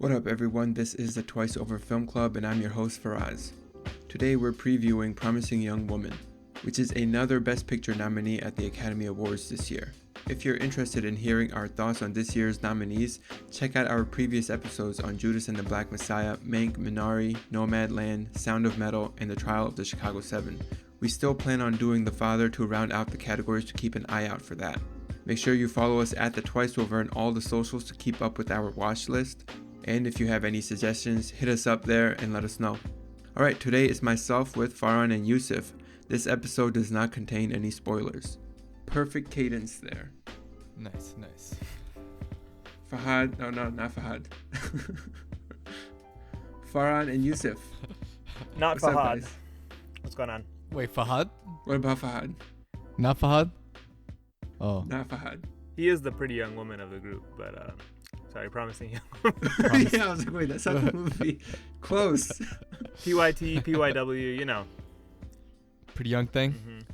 What up, everyone? This is the Twice Over Film Club, and I'm your host, Faraz. Today, we're previewing Promising Young Woman, which is another Best Picture nominee at the Academy Awards this year. If you're interested in hearing our thoughts on this year's nominees, check out our previous episodes on Judas and the Black Messiah, Mank, Minari, Nomadland, Sound of Metal, and The Trial of the Chicago 7. We still plan on doing The Father to round out the categories, to keep an eye out for that. Make sure you follow us at the Twice Over on all the socials to keep up with our watch list. And if you have any suggestions, hit us up there and let us know. Alright, today is myself with Farhan and Yusuf. This episode does not contain any spoilers. Perfect cadence there. Nice. Fahad, no, not Fahad. Farhan and Yusuf. Not What's up, Fahad. guys? What's going on? Wait, Fahad? What about Fahad? Not Fahad? Oh. Not Fahad. He is the pretty young woman of the group, but sorry, Promising Young. Yeah, I was like, wait, that's not the movie. Close. PYT, PYW, you know. Pretty young thing?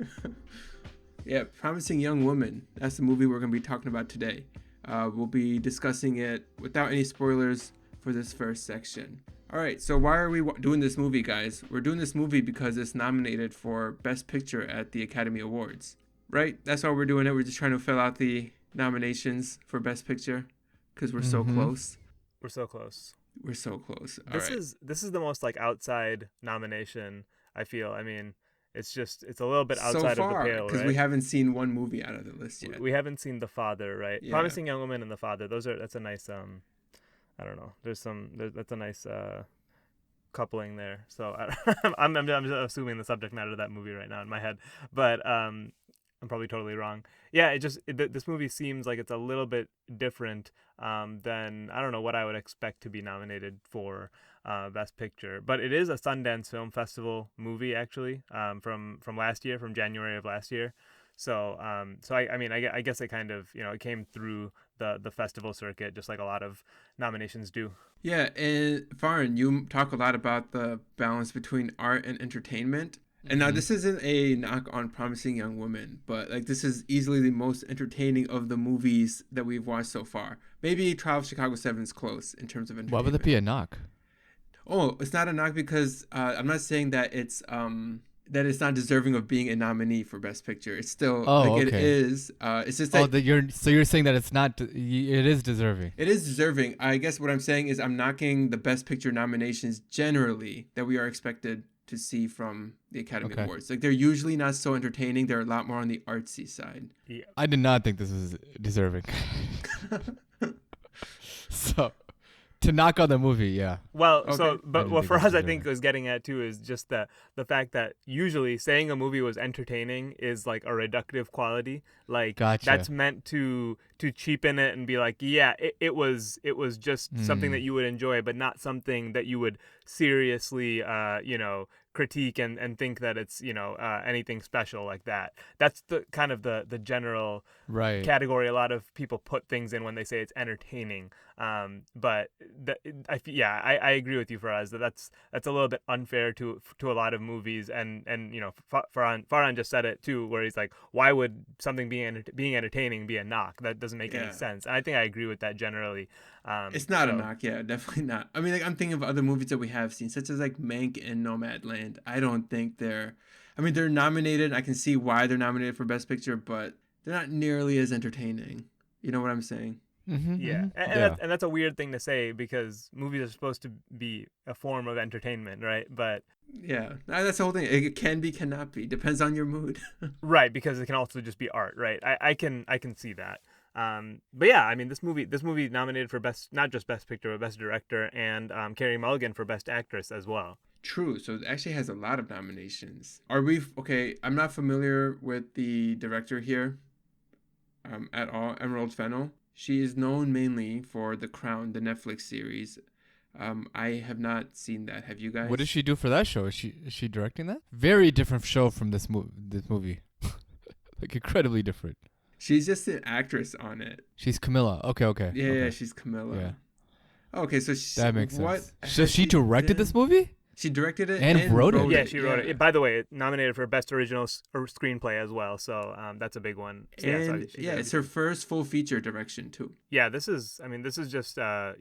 Mm-hmm. Yeah, Promising Young Woman. That's the movie we're going to be talking about today. We'll be discussing it without any spoilers for this first section. All right, so why are we doing this movie, guys? We're doing this movie because it's nominated for Best Picture at the Academy Awards, right? That's why we're doing it. We're just trying to fill out the nominations for Best Picture because we're so close. We're so close. We're so close. All This right. is the most like outside nomination, I feel. I mean, it's a little bit outside so far, of the pale, because right? we haven't seen one movie out of the list yet. We haven't seen The Father, right? Yeah. Promising Young Woman and The Father. That's a nice I don't know. That's a nice coupling there. So I'm assuming the subject matter of that movie right now in my head, but I'm probably totally wrong. Yeah, this movie seems like it's a little bit different than, I don't know, what I would expect to be nominated for Best Picture. But it is a Sundance Film Festival movie, actually, from last year, from January of last year. So I guess it kind of, it came through the festival circuit, just like a lot of nominations do. Yeah, and Farhan, you talk a lot about the balance between art and entertainment. And now this isn't a knock on Promising Young Woman, but like this is easily the most entertaining of the movies that we've watched so far. Maybe Trial of Chicago 7 is close in terms of entertainment. Why would it be a knock? Oh, it's not a knock because I'm not saying that it's not deserving of being a nominee for Best Picture. It's still it is. It's just that you're saying that it's not. It is deserving. It is deserving. I guess what I'm saying is I'm knocking the Best Picture nominations generally that we are expected to see from the Academy Awards. Like they're usually not so entertaining. They're a lot more on the artsy side. Yeah. I did not think this was deserving. So, to knock on the movie, yeah. Well, Okay. but what think for that's us, I deserving. think was getting at too is just the fact that usually saying a movie was entertaining is like a reductive quality. Like Gotcha. that's meant to cheapen it and be like, yeah, it was just something that you would enjoy, but not something that you would seriously, critique and think that it's anything special like that. That's the kind of the general Right. category a lot of people put things in when they say it's entertaining. But I agree with you, Faraz, that's a little bit unfair to a lot of movies, and Farhan just said it too, where he's like, why would something being entertaining be a knock? That doesn't make any sense. And I think I agree with that generally. It's not a knock, yeah, definitely not. I mean, like I'm thinking of other movies that we have seen, such as like Mank and Nomadland. I don't think they're nominated. I can see why they're nominated for Best Picture, but they're not nearly as entertaining. You know what I'm saying? Yeah, and that's a weird thing to say because movies are supposed to be a form of entertainment, right? But yeah, that's the whole thing. It can be, cannot be. Depends on your mood. right, because it can also just be art, right? I can see that. But yeah, I mean, this movie nominated for not just Best Picture, but Best Director, and Carey Mulligan for Best Actress as well. True. So it actually has a lot of nominations. Are we okay? I'm not familiar with the director here at all, Emerald Fennell. She is known mainly for The Crown, the Netflix series. I have not seen that. Have you guys? What did she do for that show? Is she directing that? Very different show from this movie. Like incredibly different. She's just an actress on it. She's Camilla. Okay. Yeah, okay. yeah, she's Camilla. Yeah. Okay, so That makes sense. what So she directed this movie? She directed it And wrote it. Yeah, she wrote yeah. it. By the way, nominated for Best Original or Screenplay as well, so that's a big one. So, yeah, so And she yeah, did it's her everything. first full feature direction too. Yeah, this is. I mean, this is just a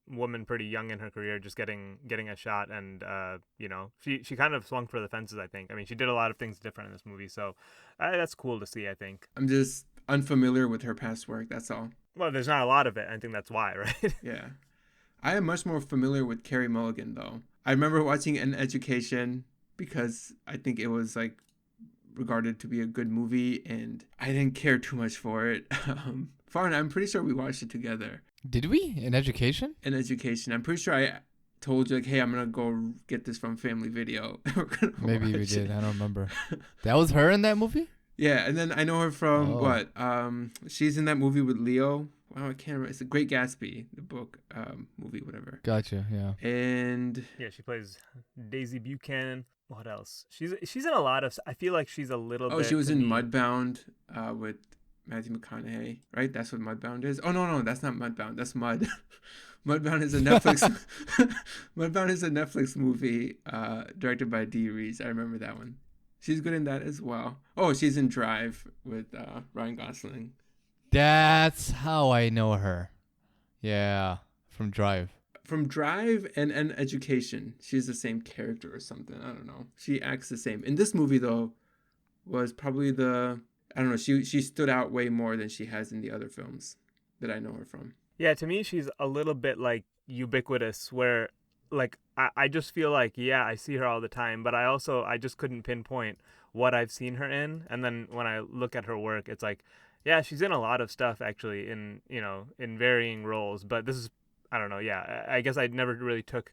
woman pretty young in her career, just getting a shot, and she kind of swung for the fences. I think. I mean, she did a lot of things different in this movie, so that's cool to see. I think. I'm just unfamiliar with her past work. That's all. Well, there's not a lot of it. I think that's why, right? Yeah. I am much more familiar with Carey Mulligan though. I remember watching An Education because I think it was like regarded to be a good movie and I didn't care too much for it. Farhan, I'm pretty sure we watched it together. Did we in education? An Education. I'm pretty sure I told you like, hey, I'm gonna go get this from Family Video. We're gonna Maybe we watch did. it. I don't remember. That was her in that movie? Yeah, and then I know her from Oh. what? She's in that movie with Leo. Wow, I can't remember. It's The Great Gatsby, the book, movie, whatever. Gotcha. Yeah. And Yeah, she plays Daisy Buchanan. What else? She's in a lot of. I feel like she's a little. oh, bit she was to in me- Mudbound with Matthew McConaughey, right? That's what Mudbound is. Oh no, that's not Mudbound. That's Mud. Mudbound is a Netflix. Mudbound is a Netflix movie directed by Dee Reese. I remember that one. She's good in that as well. Oh, she's in Drive with Ryan Gosling. That's how I know her. Yeah, from Drive. From Drive and An Education, she's the same character or something. I don't know. She acts the same. In this movie, though, was probably I don't know. She stood out way more than she has in the other films that I know her from. Yeah, to me, she's a little bit like ubiquitous, where like I just feel like yeah, I see her all the time, but I just couldn't pinpoint what I've seen her in, and then when I look at her work, it's like yeah, she's in a lot of stuff actually in in varying roles, but this is I don't know. Yeah, I guess I never really took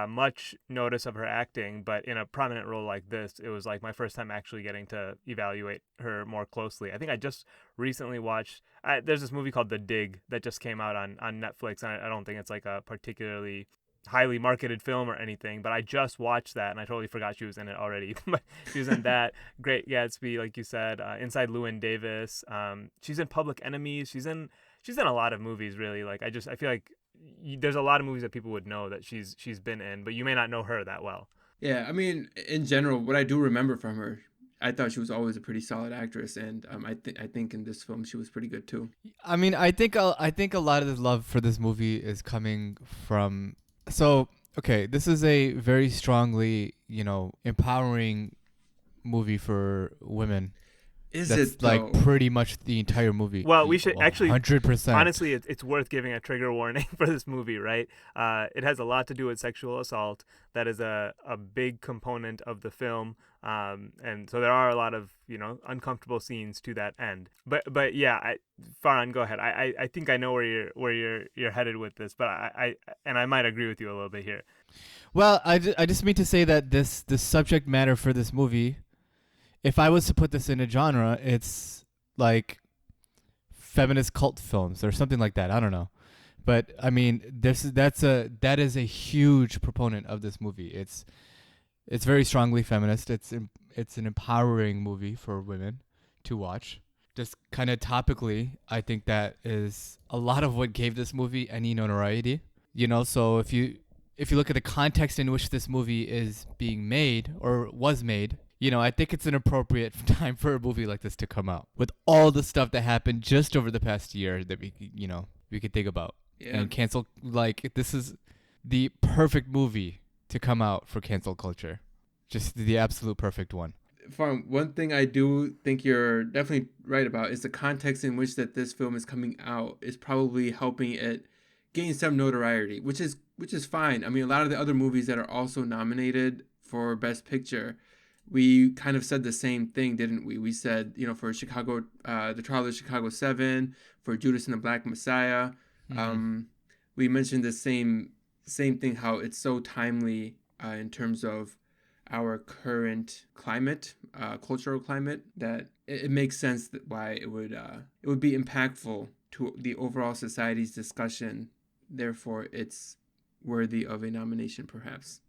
much notice of her acting, but in a prominent role like this, it was like my first time actually getting to evaluate her more closely. I think I just recently watched. There's this movie called The Dig that just came out on Netflix, and I don't think it's like a particularly highly marketed film or anything, but I just watched that and I totally forgot she was in it already. But she was in that. Great Gatsby, like you said, Inside Llewyn Davis. She's in Public Enemies. She's in a lot of movies really. Like I feel like there's a lot of movies that people would know that she's been in, but you may not know her that well. Yeah, I mean, in general, what I do remember from her, I thought she was always a pretty solid actress, and I think in this film she was pretty good too. I mean, I think a lot of the love for this movie is coming from. So okay, this is a very strongly empowering movie for women. Is That's it though? like pretty much the entire movie. Well, we should actually 100%. honestly, it's worth giving a trigger warning for this movie, right? It has a lot to do with sexual assault. That is a big component of the film, and so there are a lot of uncomfortable scenes to that end. But yeah, Farhan, go ahead. I think I know where you're headed with this, but I might agree with you a little bit here. Well, I just mean to say that this subject matter for this movie, if I was to put this in a genre, it's like feminist cult films or something like that. I don't know. But I mean, that is a huge proponent of this movie. It's very strongly feminist. It's an empowering movie for women to watch. Just kind of topically, I think that is a lot of what gave this movie any notoriety. So if you look at the context in which this movie is being made or was made, I think it's an appropriate time for a movie like this to come out with all the stuff that happened just over the past year that we could think about. Yeah. And cancel, like, this is the perfect movie to come out for cancel culture. Just the absolute perfect one. Farm, one thing I do think you're definitely right about is the context in which that this film is coming out is probably helping it gain some notoriety, which is fine. I mean, a lot of the other movies that are also nominated for Best Picture, we kind of said the same thing, didn't we? We said, for Chicago, The Trial of the Chicago 7, for Judas and the Black Messiah. Mm-hmm. We mentioned the same thing, how it's so timely in terms of our current climate, cultural climate, that it makes sense that why it would be impactful to the overall society's discussion. Therefore, it's worthy of a nomination, perhaps.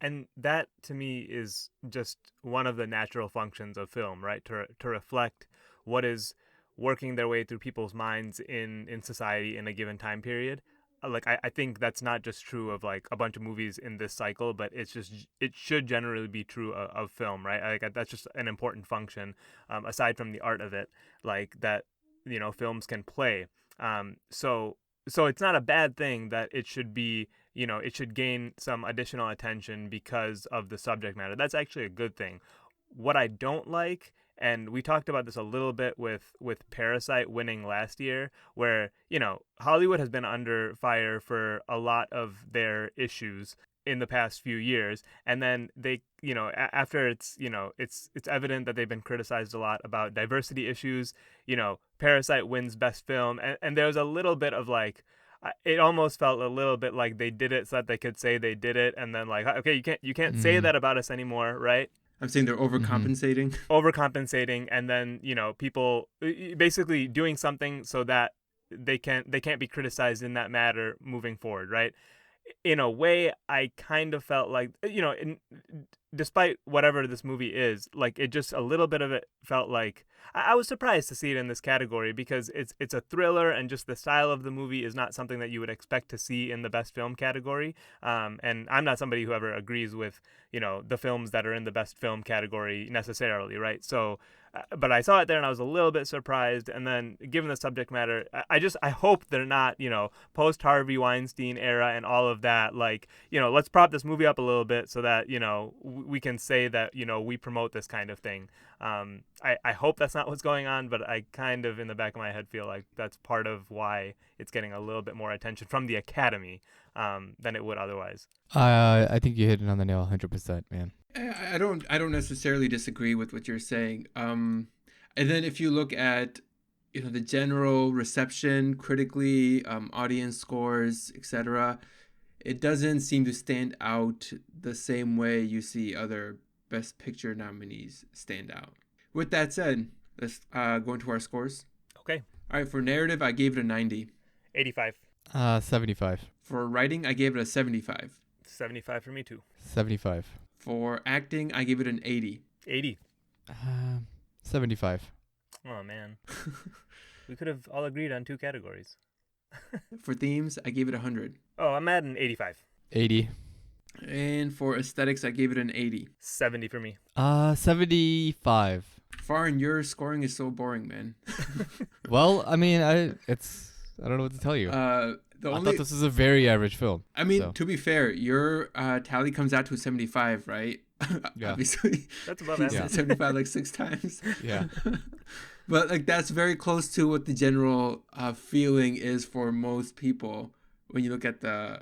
And that to me is just one of the natural functions of film, right? To reflect what is working their way through people's minds in society in a given time period. like I think that's not just true of like a bunch of movies in this cycle, but it should generally be true of film, right? Like that's just an important function, aside from the art of it, like that, films can play. So it's not a bad thing that it should be, it should gain some additional attention because of the subject matter. That's actually a good thing. What I don't like, and we talked about this a little bit with Parasite winning last year, where, Hollywood has been under fire for a lot of their issues in the past few years, and then they, after it's evident that they've been criticized a lot about diversity issues, Parasite wins Best Film, and there's a little bit of like, it almost felt a little bit like they did it so that they could say they did it, and then like, okay, you can't say that about us anymore, right? I'm saying they're overcompensating. Overcompensating, and then people basically doing something so that they can't be criticized in that matter moving forward, right? In a way, I kind of felt like, despite whatever this movie is, like it just a little bit of it felt like I was surprised to see it in this category because it's a thriller, and just the style of the movie is not something that you would expect to see in the Best Film category. And I'm not somebody who ever agrees with the films that are in the Best Film category necessarily, right? So. But I saw it there and I was a little bit surprised. And then, given the subject matter, I hope they're not, post Harvey Weinstein era and all of that. Like, let's prop this movie up a little bit so that, we can say that, we promote this kind of thing. I hope that's not what's going on, but I kind of, in the back of my head, feel like that's part of why it's getting a little bit more attention from the Academy than it would otherwise. I think you hit it on the nail 100%, man. I don't necessarily disagree with what you're saying. And then if you look at, the general reception critically, audience scores, etc., it doesn't seem to stand out the same way you see other Best Picture nominees stand out. With that said, let's go into our scores. Okay. All right, for narrative, I gave it a 90. 85. 75. For writing, I gave it a 75. 75 for me too. 75. For acting, I gave it an 80. 80. 75. Oh, man. We could have all agreed on 2 categories. For themes, I gave it 100. Oh, I'm at an 85. 80. And for aesthetics, I gave it an 80. 70 for me. 75. Farin, your scoring is so boring, man. Well, I mean, I don't know what to tell you. I thought this was a very average film. I mean, to be fair, your tally comes out to 75, right? Yeah. Obviously. That's above average. Yeah. 75 like 6 times. Yeah. But like that's very close to what the general feeling is for most people when you look at the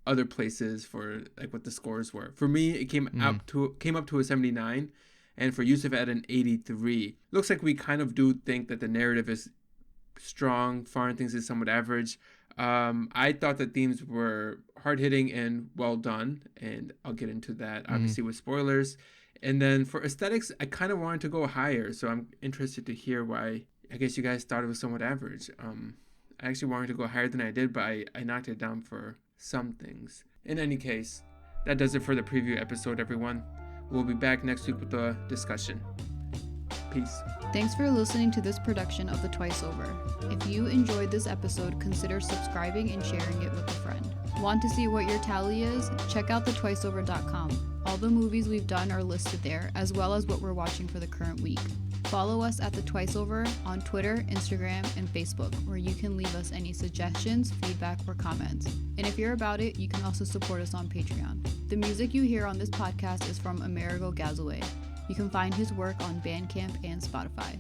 other places for like what the scores were. For me, it came up to a 79, and for Yusuf at an 83. Looks like we kind of do think that the narrative is strong. Farin thinks it's somewhat average. I thought the themes were hard-hitting and well done, and I'll get into that obviously with spoilers. And then for aesthetics, I kind of wanted to go higher, so I'm interested to hear why. I guess you guys thought it was somewhat average. I actually wanted to go higher than I did, but I knocked it down for some things. In any case, that does it for the preview episode, everyone. We'll be back next week with the discussion. Peace. Thanks for listening to this production of The Twice Over. If you enjoyed this episode, consider subscribing and sharing it with a friend. Want to see what your tally is? Check out thetwiceover.com. All the movies we've done are listed there, as well as what we're watching for the current week. Follow us at The Twice Over on Twitter, Instagram, and Facebook, where you can leave us any suggestions, feedback, or comments. And if you're about it, you can also support us on Patreon. The music you hear on this podcast is from Amerigo Gazaway. You can find his work on Bandcamp and Spotify.